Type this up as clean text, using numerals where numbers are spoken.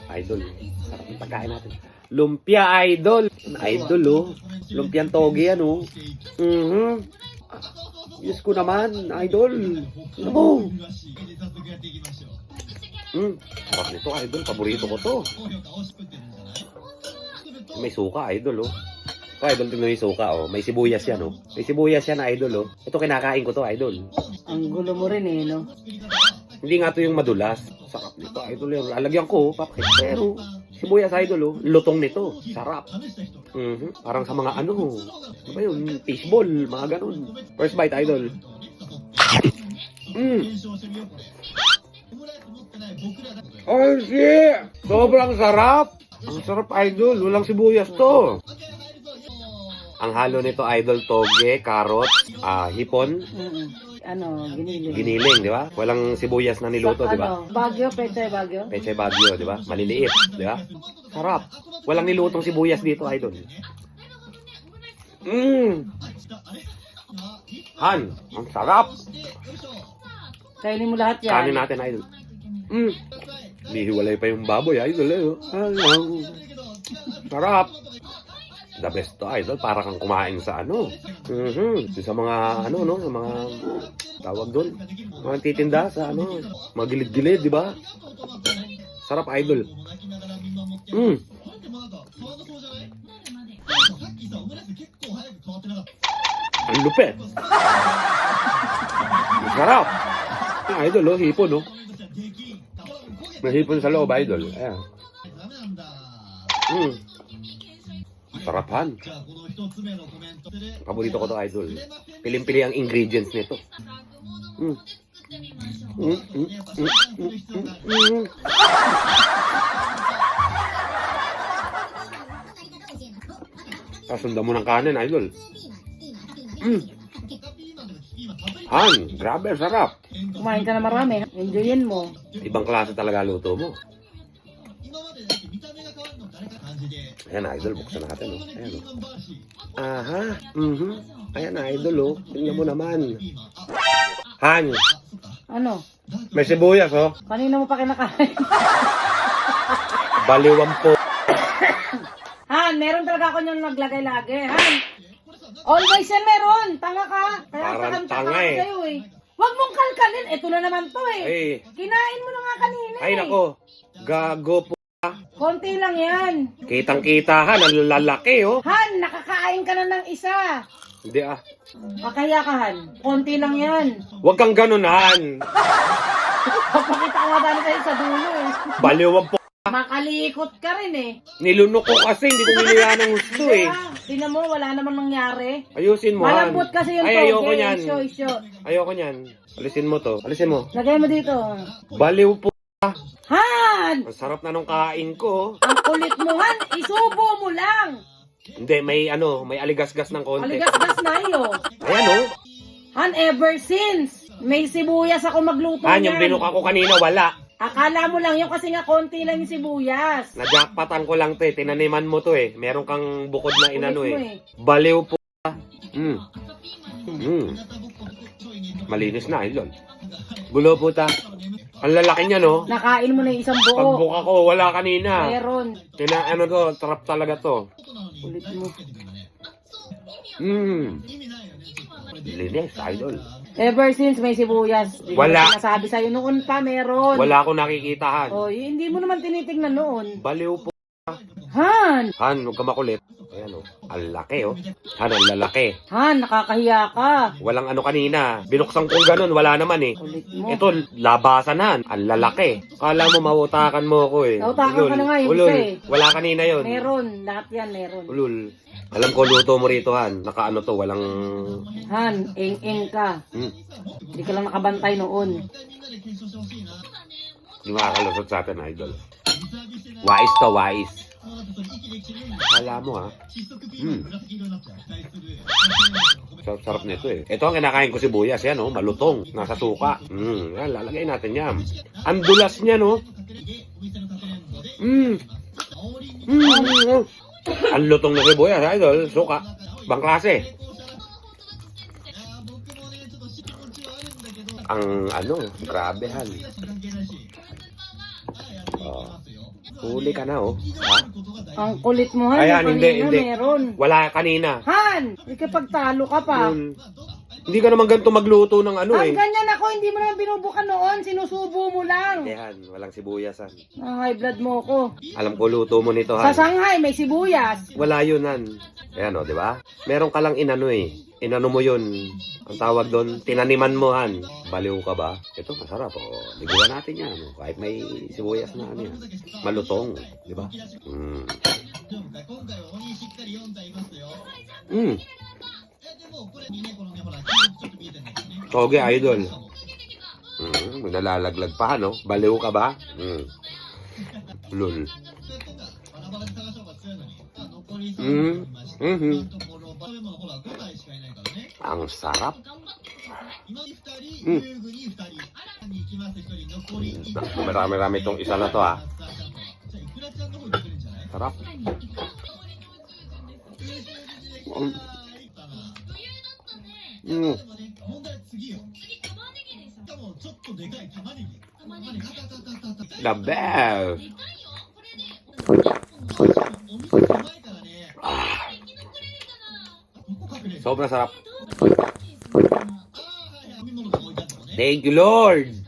Idol. Sarap ng pagkain natin. Lumpia, idol. Idol, oh. Lumpiang toge yan, oh. Yes ko naman, idol. Ano mo? Sarap nito, idol. Paborito ko to. May suka, idol, oh. Ito, idol, tingnan yung suka, oh. May sibuyas yan, oh. May sibuyas yan, idol, oh. Ito, kinakain ko to, idol. Ang gulo mo rin eh, no? Hindi nga to yung madulas. Sarap nito, idol, yun. Lalagyan ko, papakit. Pero, sibuyas, idol, oh. Lutong nito. Sarap. Parang sa mga ano ba yun? Fishball, mga ganun. First bite, idol. Oh, shit! Sobrang sarap! Ang sarap, idol. Walang sibuyas to. Ang halo nito, idol, toge, carrot, hipon, Giniling. giniling, di ba? Walang sibuyas na niluto, di ba? Bagyo, Pechay Bagyo. Pechay Bagyo, di ba? Maliliit, di ba? Sarap. Walang nilutong sibuyas dito, idol. Han, ang sarap. Kainin mo lahat yan. Kanin natin, idol. Nihiwalay pa yung baboy, idol. Sarap. The best to, idol. Para kang kumain sa ano. Sa mga, ano, no? Sa mga, tawag doon. Mga titinda sa ano. Mga gilid-gilid, di ba? Sarap, idol. Ang lupet. Ang sarap. Idol, oh. Hipon, oh. May hipon sa loob, idol. Ayan. Sarapan. Paborito ko to, idol. Piling-pili ang ingredients nito. Kasundan mo ng kanin, idol. Han, grabe, sarap. Kumain ka na marami. Enjoyin mo. Ibang klase talaga luto mo. Ayan, idol, buksan natin, oh. Ayan, oh. Aha, ayan, idol, oh. Tingnan mo naman. Han, Ano? may sibuyas, oh. Kanina mo pa kinakain. Baliwang po. Han, meron talaga ako niyang naglagay lagi. Han, always yan meron. Tanga ka. Kaya Parang tanga tanga, eh. sa'yo, eh. Huwag mong kalkalin. Ito na naman to, eh. Ay, Kinain mo na nga kanina, ay, eh. nako. Gago po. Konti lang yan. Kitang-kita, Han. Ang lalaki, oh. Han, nakakain ka na ng isa. Hindi, ah. Pakaya ka, Han. Konti lang yan. Huwag kang ganun, Han. Papakita ko nga ba sa'yo sa dulo, eh. Baliwang po. Makalikot ka rin, eh. Nilunok ko kasi. Hindi ko niliyan ng gusto, eh. Tingnan mo, wala namang nangyari. Ayusin mo, Han. Malambot kasi yung Ay, ayoko toge. niyan. Isyo. Ayoko niyan. Alisin mo to. Alisin mo. Lagay mo dito. Baliw po. Han! Ang sarap na nung kain ko. Ang kulit mo, Han. Isubo mo lang. Hindi, may ano, may aligasgas ng konti. Aligas-gas na iyo. Ayan, oh. Han, ever since, may sibuyas ako magluto Han, yung niyan. binuka ko kanina, wala. Akala mo lang yun kasi nga konti lang yung sibuyas. Najakpatan ko lang to, eh. Tinaniman mo to, eh. Meron kang bukod na inano, Kulit mo, eh. Baliw po. Malinis na, idol. Gulo po ta. Ang lalaki niya, no? Nakain mo na yung isang buo. Pagbuka ko, wala kanina. Meron. Ano to, sarap talaga to. Kulit mo. Linis, idol. Ever since may sibuyas. Di ko Wala. sinasabi sa'yo noon pa, meron. Wala akong nakikitahan. O, hindi mo naman tinitingnan noon. Baliw po. Han! Han, huwag ka makulit. Ayan, oh. Ang laki, oh. Han, ang lalaki. Han, nakakahiya ka. Walang ano kanina. Binuksan kong ganun, wala naman, eh. Kulit mo. Ito, labasan, Han. Ang lalaki. Kala mo, mautakan mo ako, eh. Nautakan ka na nga, yung Ulul. isa, eh. Wala kanina yun. Meron. Lahat yan, meron. Ulul. Alam ko, luto mo rito, Han. Naka ano to, walang... Han, eng-eng ka. Hindi ka lang nakabantay noon. Hindi makakalusot sa atin, idol. Wais to, wais. Kala mo, ha? Sarap nito, eh. Ito ang kinakain ko sibuyas, yan, oh. Malutong. Nasa suka. Yan, lalagay natin yan. Ang dulas niya, no? Ang lutong na sibuyas, idol. Suka. Bang klase. Ang ano, grabe, Han. Oh. Huli ka na, oh. Ha? Ang kulit mo, Han. Ayan, Yung hindi, kanina hindi. Meron. Wala kanina. Han, ikipagtalo ka pa. Hindi ka naman ganito magluto ng ano Ang eh. ganyan ako, hindi mo naman binubukan noon. Sinusubo mo lang. Yan, walang sibuyasan. Ah, high blood mo ko. Alam ko luto mo nito, Sa Han. Shanghai, may sibuyas. Wala yun, Han. Ayan, oh, di ba? Meron ka lang inano eh. Inano mo yun. Ang tawag doon, tinaniman mo, Han. Baliw ka ba? Ito, masarap, oh. Liguan natin yan, oh. Kahit may sibuyas na ano yan. Malutong, di ba? Toge, idol. Nalalaglag pa, no? Baliw ka ba? Lul. Ang sarap. Marami-rami itong isa na to, ha. Sarap. The best. Sobrang sarap. Thank you, Lord.